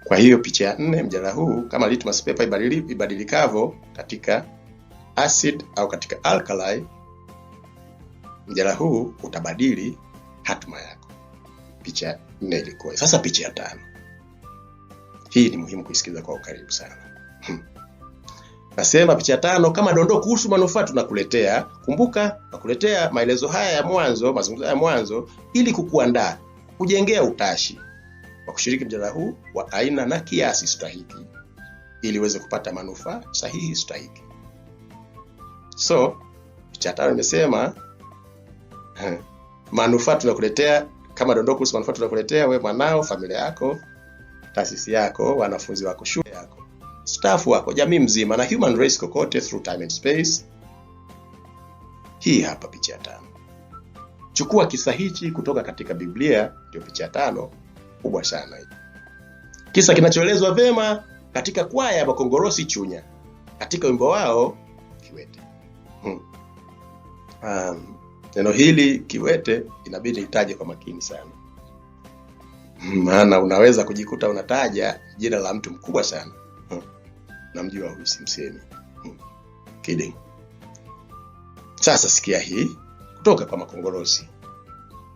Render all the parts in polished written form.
Kwa hiyo picha ya 4, mjadala huu kama litmus paper ibadilikavyo katika acid au katika alkali, mjadala huu utabadili hatima yako. Picha ya 4 ilikuwa. Sasa picha ya 5. Hii ni muhimu kuisikiza kwa ukaribu sana. Nasema picha ya 5 kama dondoo kuhusu manufaa tunakuletea. Kumbuka nakuletea maelezo haya ya mwanzo, mazungumzo ya mwanzo ili kukuandaa, kujengea utashi wa kushiriki mjadala huu wa aina na kiasi stahiki ili uweze kupata manufaa sahihi stahiki. So, picha ya 5 imesema manufaa tunakuletea kama dondoo kuhusu manufaa tunakuletea wewe, mwanao, familia yako, taasisi yako, wanafunzi wako, shule yako, staff wako, jamii mzima na human race kokote through time and space. Hii hapa picha ya 5. Chukua kisa hichi kutoka katika Biblia, ndio picha ya 5 kubwa sana hii. Kisa kinachoelezwa vema katika kwaya ya Makongorosi Chunya katika wimbo wao Kiwete. Neno hili Kiwete inabidi itaje kwa makini sana. Maana unaweza kujikuta unataja jina la mtu mkubwa sana. Namjua huyu simsemi. Kidding. Sasa sikia hii kutoka kwa Makongorosi.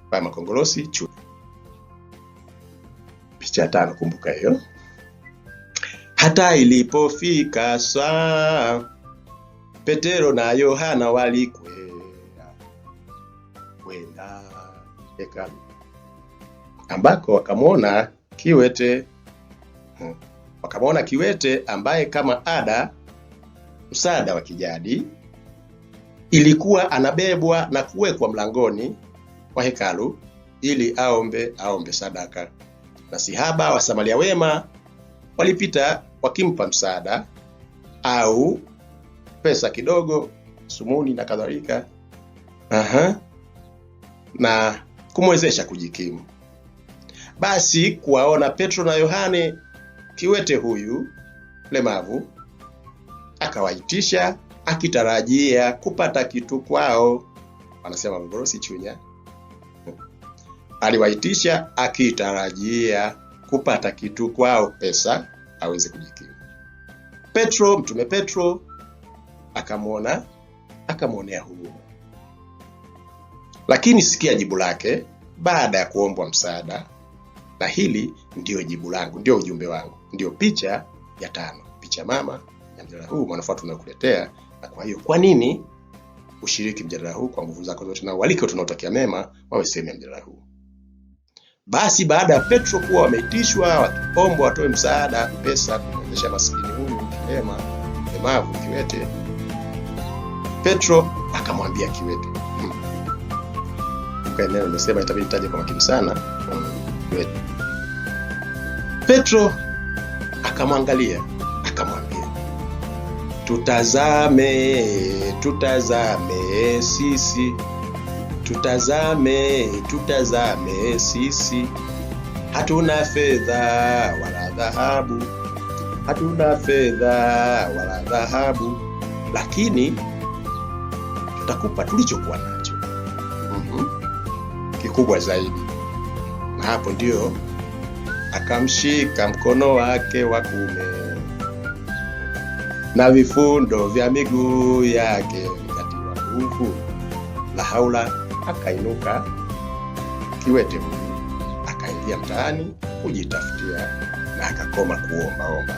Kwa Makongorosi Chunya. Picha ya 5, kumbuka hiyo. Hata ilipofika saa Petero na Yohana walikwenda hekalu ambako wakamwona kiwete ambaye kama ada msaada wa kijadi ilikuwa anabebwa na kuwekwa mlangoni wa hekalu ili aombe sadaka. Na sihaba wa Samaria wema walipita wakimpa msaada au pesa kidogo, sumuni na kadhalika, na kumwezesha kujikimu. Basi kuwaona Petro na Yohane kiwete huyu lemavu, akawaitisha akitarajia kupata kitu kwao. Wanasema Makongorosi Chunya. Aliwaitisha akitarajia kupata kitu kwao, pesa aweze kujikimu. Mtume Petro akamwonea huruma. Lakini sikia jibu lake baada ya kuombwa msaada. Na hili ndio jibu langu, ndio ujumbe wangu, ndio picha ya 5, picha mama ya mjadala huu manufaa tunakuletea. Na kwa hiyo kwa nini ushiriki mjadala huu kwa nguvu zako zote, na walike tunaotakia mema wawe sehemu ya mjadala huu. Basi baada ya Petro kuwa wameitishwa wakiombwa watoe msaada, pesa kumwezesha maskini huyu lemavu kiwete, Petro akamwambia kiwete. Kwa neno nimesema itabidi nitaje kwa makini sana. Petro akamwangalia akamwambia, tutazame sisi, tutazame sisi, hatuna fedha wala dhahabu, lakini tutakupa tulichokuwa nacho, kikubwa zaidi. Na hapo ndio akamshika mkono wake wa kuume na vifundo vya miguu yake vikatiwa nguvu. La haula, akainuka kiwete huyu, akaingia mtaani kujitafutia na akakoma kuomba.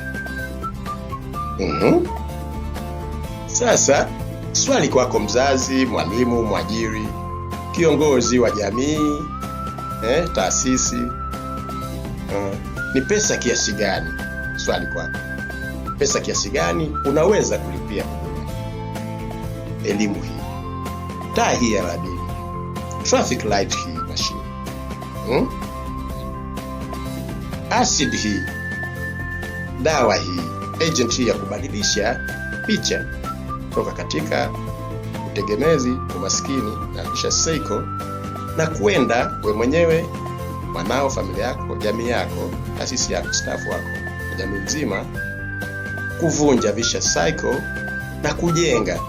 Sasa swali kwako mzazi, mwalimu, mwajiri, kiongozi wa jamii, taasisi, ni pesa kiasi gani? Swali kwako, pesa kiasi gani unaweza kulipia elimu hii, taa hii ya radini, traffic light hii machine, acid hii, dawa hii, agent hii ya kubadilisha picha toka katika utegemezi, umaskini na kisha psycho, na kwenda we mwenyewe, mwanao, familia yako, jamii yako, taasisi yako, staff wako, jamii nzima, kuvunja vicious cycle na kujenga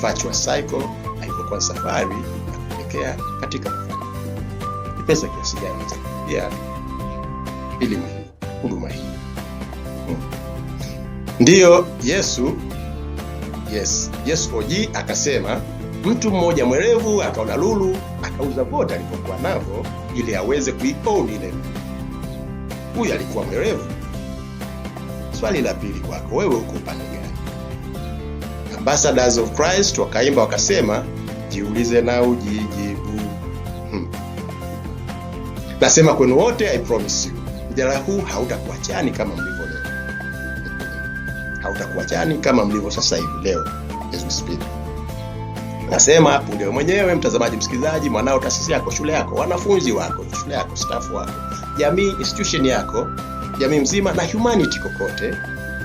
virtuous cycle haikokuwa safari na kuelekea katika mafanikio. Ni pesa kiasi gani ya elimu hii, huduma hii? Ndiyo Yesu OG akasema, mtu mmoja mwerevu akaona lulu, akauza vyote alipokuwa navyo ili aweze kuiown ile. Huyu alikuwa mwerevu. Swali la pili kwako, wewe uko upande gani? Ambassadors of Christ wakaimba wakasema, jiulize na ujijibu. Nasema kwenu wote, I promise you, mjadala huu hautakuachani kama mlivyo leo. Hautakuachani kama mlivyo sasa hivi leo as we speak. Nasema punde mwenyewe, mtazamaji, msikilizaji, mwanao, taasisi yako, shule yako, wanafunzi wako, shule yako, staff wako, jamii, institution yako, jamii mzima na humanity kokote,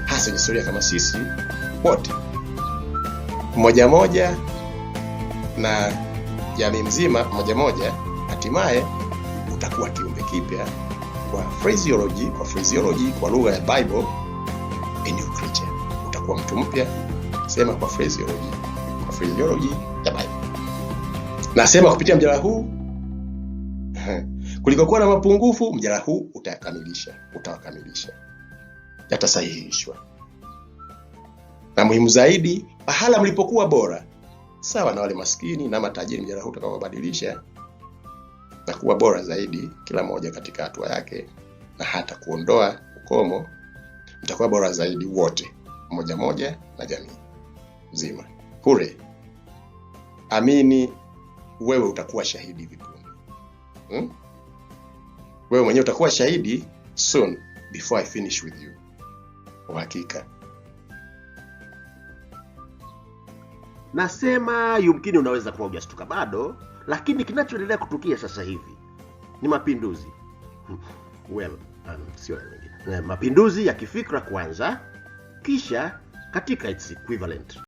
hasa historia kama sisi wote, moja moja na jamii mzima moja moja, hatimaye utakuwa kiumbe kipya kwa phraseology, kwa lugha ya Bible, a new creature. Utakuwa mtu mpya. Sema kwa phraseology ya Bible. Nasema kupitia mjadala huu kulikokuwa na mapungufu, mjadala huu utawakamilisha, yatasahihishwa. Na muhimu zaidi, pahala mlipokuwa bora, sawa na wale maskini na matajiri, mjadala huu utakawabadilisha na kuwa bora zaidi, kila moja katika hatua yake, na hata kuondoa ukomo. Mtakuwa bora zaidi wote, moja moja na jamii nzima. Kure, amini, wewe utakuwa shahidi vipunde. Wewe mwenyewe utakuwa shahidi soon, before I finish with you. Uhakika. Nasema yumkini unaweza kuwa hujastuka bado, lakini kinachoendelea kutukia sasa hivi ni mapinduzi. Sio mengine. Mapinduzi ya kifikra kwanza, kisha katika its equivalent.